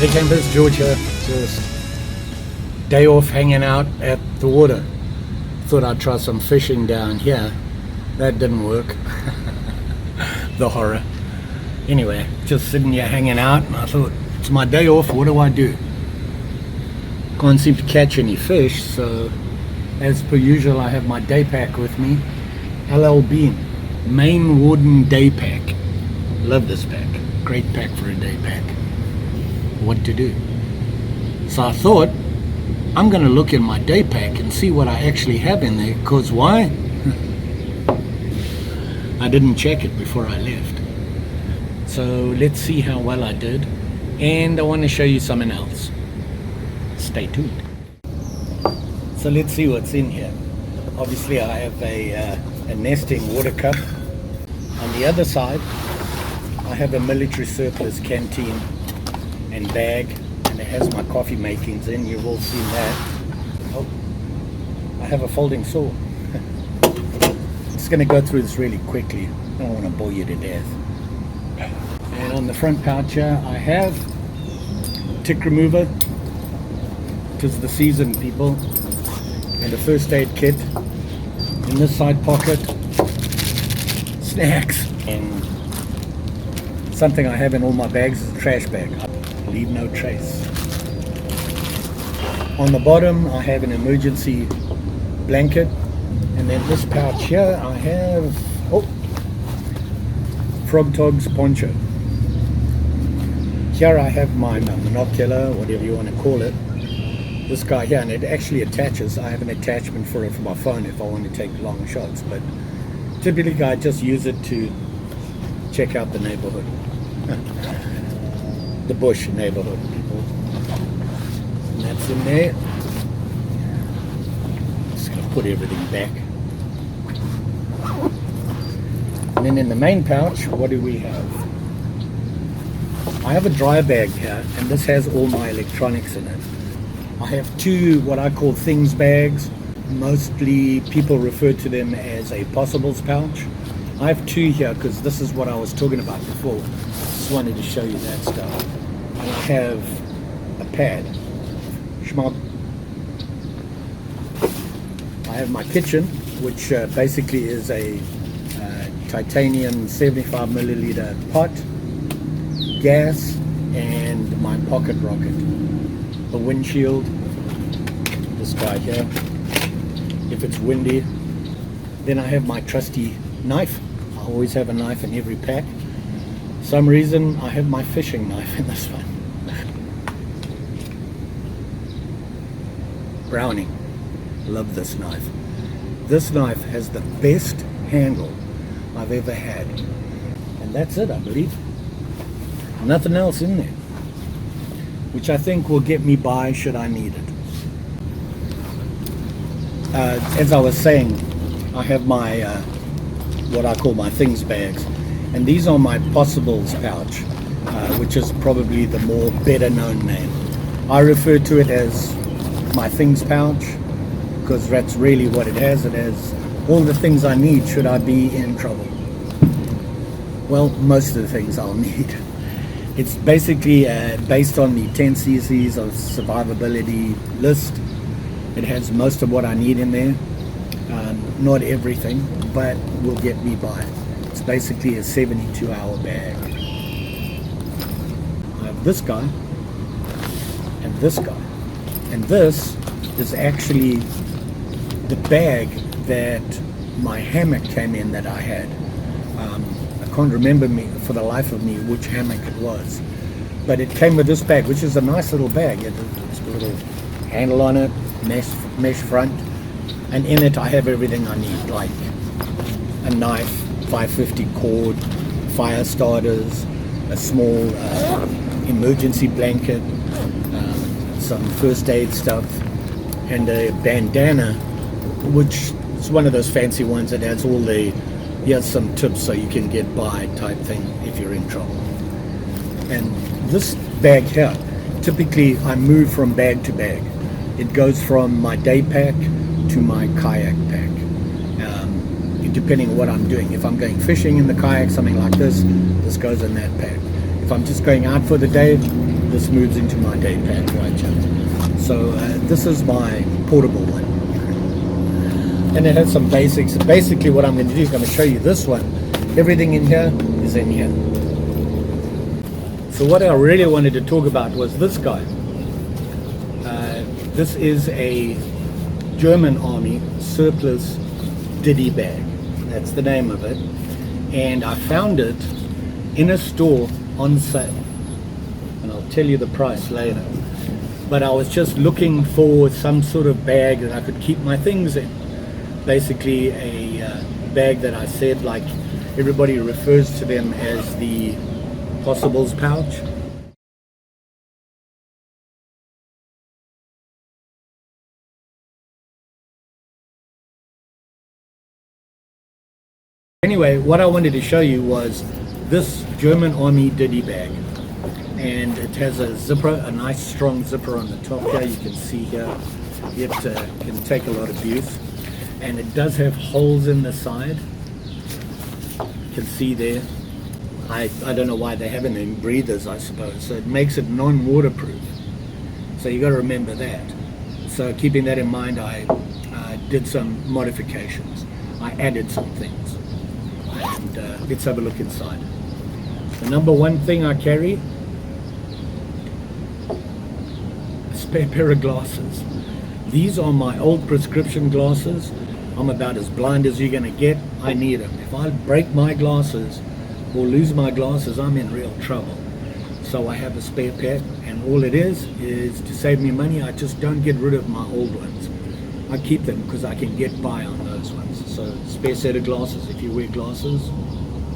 Hey campers, George here. Just day off hanging out at the water. Thought I'd try some fishing down here. That didn't work. The horror. Anyway, just sitting here hanging out, and I thought, it's my day off, what do? Can't seem to catch any fish, so as per usual I have my day pack with me. LL Bean, Main Warden Day Pack. Love this pack. Great pack for a day pack. What to do. So I thought, I'm going to look in my day pack and see what I actually have in there, because why? I didn't check it before I left. So let's see how well I did, and I want to show you something else. Stay tuned. So let's see what's in here. Obviously I have a nesting water cup. On the other side I have a military surplus canteen and bag, and it has my coffee makings in. You've all seen that. Oh, I have a folding saw. Just going to go through this really quickly. I don't want to bore you to death. And on the front pouch here I have tick remover, tis the season people, and a first aid kit. In this side pocket, snacks, and something I have in all my bags is a trash bag. Leave no trace. On the bottom I have an emergency blanket, and then this pouch here I have Frog Tog's poncho. Here I have my monocular, whatever you want to call it. This guy here, and it actually attaches. I have an attachment for it for my phone if I want to take long shots, but typically I just use it to check out the neighborhood. The bush neighborhood, people. And that's in there. Just gonna put everything back. And then in the main pouch, what do we have? I have a dry bag here, and this has all my electronics in it. I have two what I call things bags. Mostly people refer to them as a possibles pouch. I have two here because this is what I was talking about before. Just wanted to show you that stuff. And I have a pad. Schmuck. I have my kitchen, which basically is a titanium 75 milliliter pot, gas, and my pocket rocket. The windshield, this guy here, if it's windy. Then I have my trusty knife. I always have a knife in every pack. For some reason I have my fishing knife in this one. Browning. Love this knife. This knife has the best handle I've ever had. And that's it, I believe. Nothing else in there, which I think will get me by should I need it. As I was saying, I have my what I call my things bags, and these are my possibles pouch, which is probably the more better known name. I refer to it as my things pouch because that's really what it has. It has all the things I need should I be in trouble. Well, most of the things I'll need. It's basically based on the 10 cc's of survivability list. It has most of what I need in there. Not everything, but will get me by. It's basically a 72-hour bag. I have this guy and this guy. And this is actually the bag that my hammock came in that I had. I can't remember for the life of me which hammock it was, but it came with this bag, which is a nice little bag. It's got a little handle on it, mesh front, and in it I have everything I need, like a knife, 550 cord, fire starters, a small emergency blanket, some first aid stuff, and a bandana, which is one of those fancy ones that has all the here's some tips so you can get by type thing if you're in trouble. And this bag here, typically I move from bag to bag. It goes from my day pack to my kayak pack, depending on what I'm doing. If I'm going fishing in the kayak, something like this goes in that pack. If I'm just going out for the day, this moves into my day pack right here. So this is my portable one. And it has some basics. Basically what I'm going to do is I'm going to show you this one. Everything in here is in here. So what I really wanted to talk about was this guy. This is a German Army Surplus Ditty Bag. That's the name of it. And I found it in a store on sale. And I'll tell you the price later. But I was just looking for some sort of bag that I could keep my things in. Basically a bag that I said, like, everybody refers to them as the possibles pouch. Anyway, what I wanted to show you was this German Army Ditty Bag. And it has a zipper, a nice strong zipper on the top here. You can see here it can take a lot of abuse. And it does have holes in the side. You can see there. I don't know why they have them in breathers, I suppose. So it makes it non-waterproof. So you got to remember that. So keeping that in mind, I did some modifications. I added some things. And let's have a look inside. The number one thing I carry, a spare pair of glasses. These are my old prescription glasses. I'm about as blind as you're going to get. I need them. If I break my glasses or lose my glasses, I'm in real trouble. So I have a spare pair, and all it is to save me money. I just don't get rid of my old ones. I keep them because I can get by on those ones. So spare set of glasses. If you wear glasses,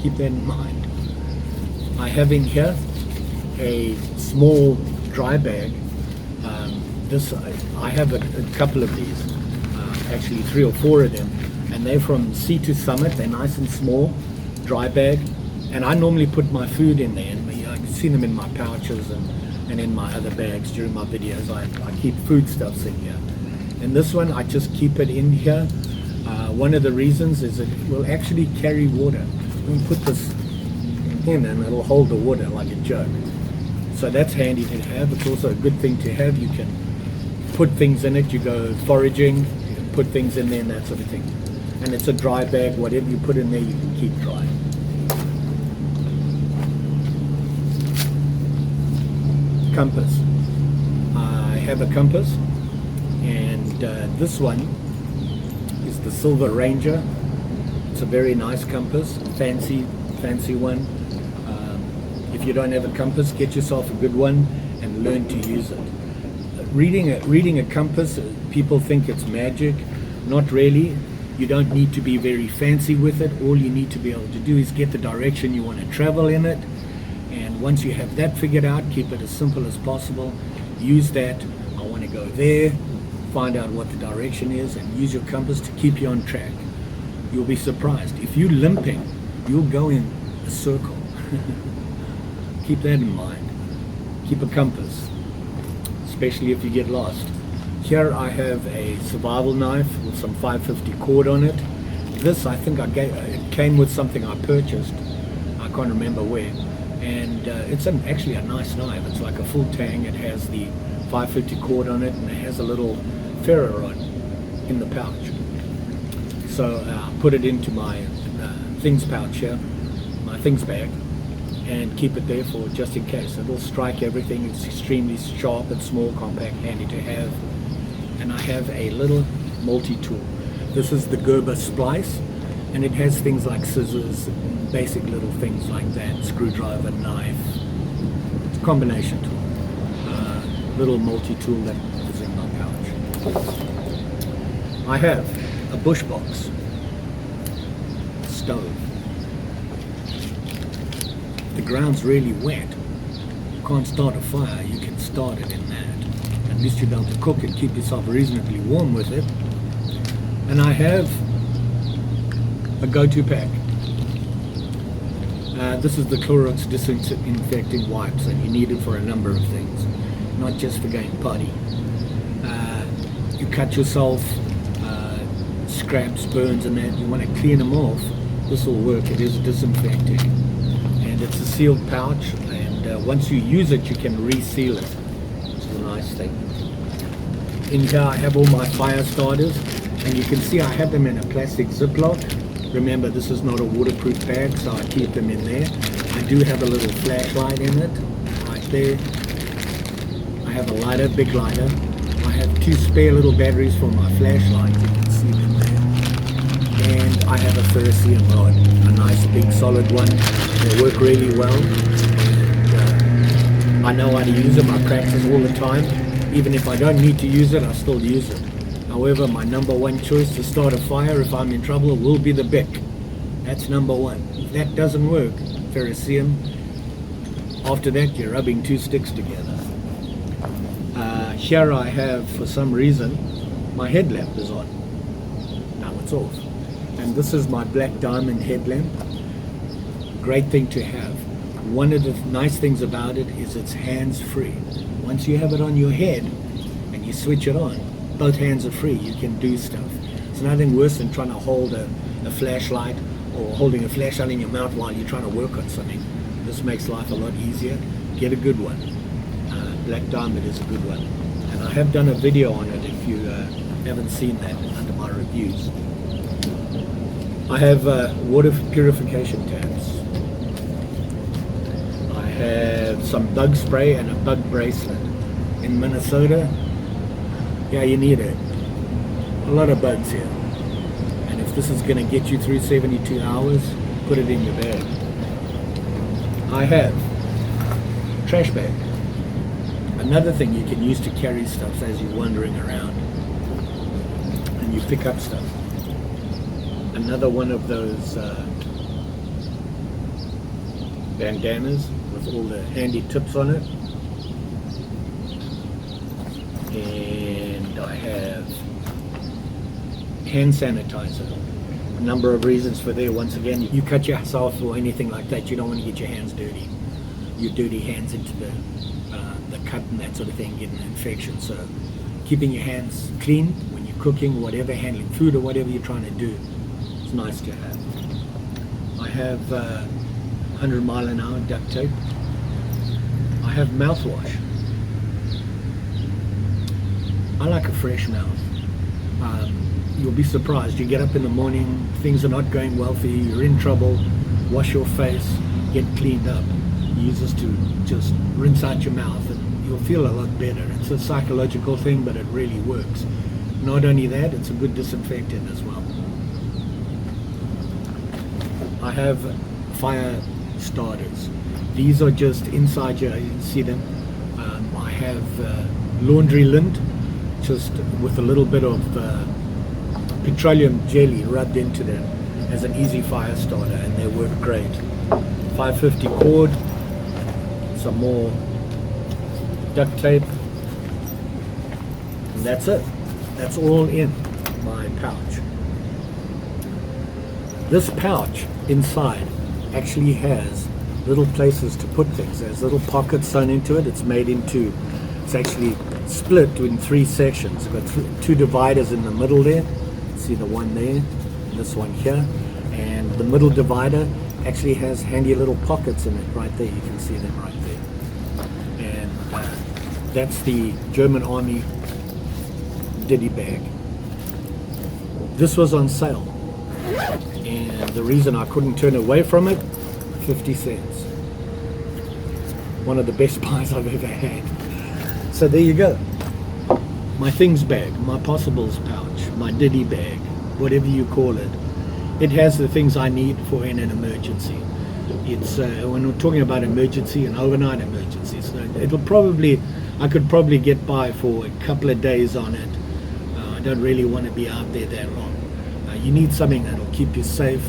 keep that in mind. I have in here a small dry bag. I have a couple of these, actually 3 or 4 of them, and they're from Sea to Summit. They're nice and small, dry bag, and I normally put my food in there, and I can see them in my pouches and in my other bags during my videos. I keep foodstuffs in here. And this one, I just keep it in here. One of the reasons is it will actually carry water. You can put this in and it'll hold the water like a jug. So that's handy to have. It's also a good thing to have. You can put things in it. You go foraging, you can put things in there and that sort of thing. And it's a dry bag. Whatever you put in there, you can keep dry. Compass. I have a compass, and this one is the Silver Ranger. It's a very nice compass, fancy one. If you don't have a compass, get yourself a good one and learn to use it. Reading a compass, people think it's magic. Not really. You don't need to be very fancy with it. All you need to be able to do is get the direction you want to travel in it. And once you have that figured out, keep it as simple as possible. Use that. I want to go there. Find out what the direction is and use your compass to keep you on track. You'll be surprised. If you're limping, you'll go in a circle. Keep that in mind. Keep a compass, especially if you get lost. Here I have a survival knife with some 550 cord on it. This, I think it came with something I purchased. I can't remember where. And it's actually a nice knife. It's like a full tang. It has the 550 cord on it, and it has a little ferro rod in the pouch. So I put it into my things pouch here, my things bag, and keep it there for just in case. It'll strike everything. It's extremely sharp and small, compact, handy to have. And I have a little multi-tool. This is the Gerber splice, and it has things like scissors, basic little things like that, screwdriver, knife. It's a combination tool. Little multi-tool that is in my pouch. I have a bush box, stove. The ground's really wet. You can't start a fire, you can start it in that. At least you'll be able to cook and keep yourself reasonably warm with it. And I have a go-to pack. This is the Clorox disinfecting wipes, and you need it for a number of things, not just for going potty. You cut yourself, scraps, burns and that, you want to clean them off. This will work. It is disinfecting, and it's a sealed pouch, and once you use it, you can reseal it. It's a nice thing. In here I have all my fire starters, and you can see I have them in a plastic Ziploc. Remember, this is not a waterproof bag, so I keep them in there. I do have a little flashlight in it, right there. I have a lighter, big lighter. I have 2 spare little batteries for my flashlight, you can see them there. And I have a ferrocerium rod, a nice big solid one. They work really well. And, I know how to use them, I practice all the time. Even if I don't need to use it, I still use it. However, my number one choice to start a fire if I'm in trouble will be the Bic. That's number one. If that doesn't work, ferrocerium. After that, you're rubbing 2 sticks together. Here I have, for some reason, my headlamp is on. Now it's off. And this is my black diamond headlamp. Great thing to have. One of the nice things about it is it's hands-free. Once you have it on your head and you switch it on, both hands are free. You can do stuff. It's nothing worse than trying to hold a flashlight or holding a flashlight in your mouth while you're trying to work on something. This makes life a lot easier. Get a good one. Black diamond is a good one. And I have done a video on it if you haven't seen that under my reviews. I have water purification tabs. I have some bug spray and a bug bracelet. In Minnesota, yeah, you need it. A lot of bugs here. And if this is going to get you through 72 hours, put it in your bag. I have a trash bag. Another thing you can use to carry stuff as you're wandering around and you pick up stuff. Another one of those bandanas with all the handy tips on it. And I have hand sanitizer. A number of reasons for there. Once again, you cut yourself or anything like that, you don't want to get your hands dirty. Your dirty hands into the cut and that sort of thing, getting an infection. So keeping your hands clean when you're cooking, whatever, handling food or whatever you're trying to do, it's nice to have. I have 100 mile an hour duct tape. I have mouthwash. I like a fresh mouth. You'll be surprised. You get up in the morning, things are not going well for you, you're in trouble, wash your face, get cleaned up. Use this to just rinse out your mouth and you'll feel a lot better. It's a psychological thing, but it really works. Not only that, it's a good disinfectant as well. I have fire starters. These are just inside here, you can see them. I have laundry lint, just with a little bit of petroleum jelly rubbed into them as an easy fire starter, and they work great. 550 cord, some more duct tape, and that's it. That's all in my pouch. This pouch inside actually has little places to put things. There's little pockets sewn into it. It's actually split in 3 sections. It's got 2 dividers in the middle there. See the one there, and this one here, and the middle divider actually has handy little pockets in it right there. You can see them right there. And that's the German Army Ditty Bag. This was on sale, and the reason I couldn't turn away from it, 50 cents. One of the best buys I've ever had. So there you go. My things bag, my possibles pouch, my ditty bag, whatever you call it. It has the things I need for in an emergency. It's when we're talking about emergency, an overnight emergency, so I could probably get by for a couple of days on it. I don't really want to be out there that long. You need something that'll keep you safe,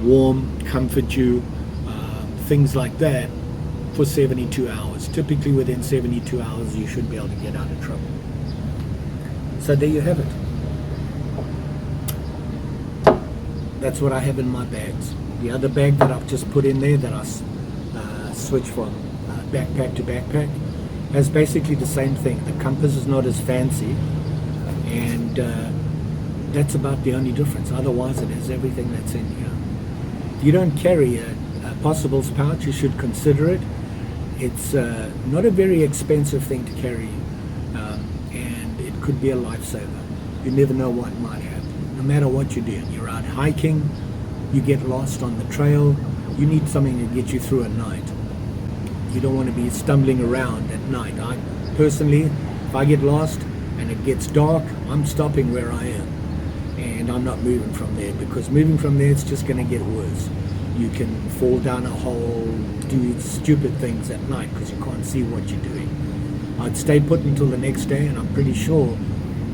warm, comfort you, things like that for 72 hours. Typically within 72 hours you should be able to get out of trouble. So there you have it. That's what I have in my bags. The other bag that I've just put in there that I switched from backpack to backpack has basically the same thing. The compass is not as fancy, and that's about the only difference. Otherwise it has everything that's in here. If you don't carry a possibles pouch, you should consider it. It's not a very expensive thing to carry, and it could be a lifesaver. You never know what might happen. No matter what you're doing, you're out hiking, you get lost on the trail, you need something to get you through a night. You don't want to be stumbling around at night. I personally, if I get lost and it gets dark, I'm stopping where I am, and I'm not moving from there, because moving from there, it's just going to get worse. You can fall down a hole, do stupid things at night because you can't see what you're doing. I'd stay put until the next day, and I'm pretty sure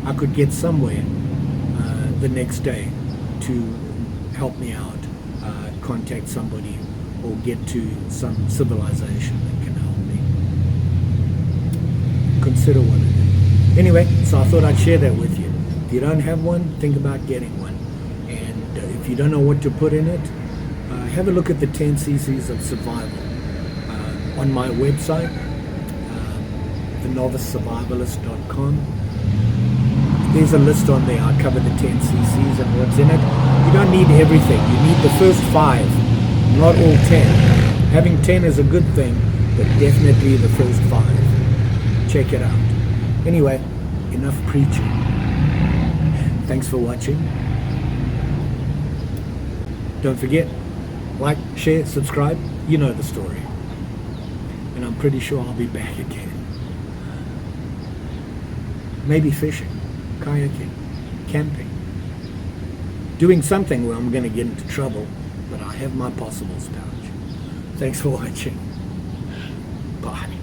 I could get somewhere the next day to help me out, contact somebody, or get to some civilization that can help me. Consider what it is. Anyway, so I thought I'd share that with you. If you don't have one, think about getting one. And if you don't know what to put in it, have a look at the 10 cc's of survival on my website, thenovicesurvivalist.com. There's a list on there. I cover the 10 cc's and what's in it. You don't need everything. You need the first 5, not all 10. Having 10 is a good thing, but definitely the first 5. Check it out. Anyway, enough preaching. Thanks for watching. Don't forget, like, share, subscribe. You know the story. And I'm pretty sure I'll be back again. Maybe fishing, kayaking, camping. Doing something where I'm going to get into trouble, but I have my possibles pouch. Thanks for watching. Bye.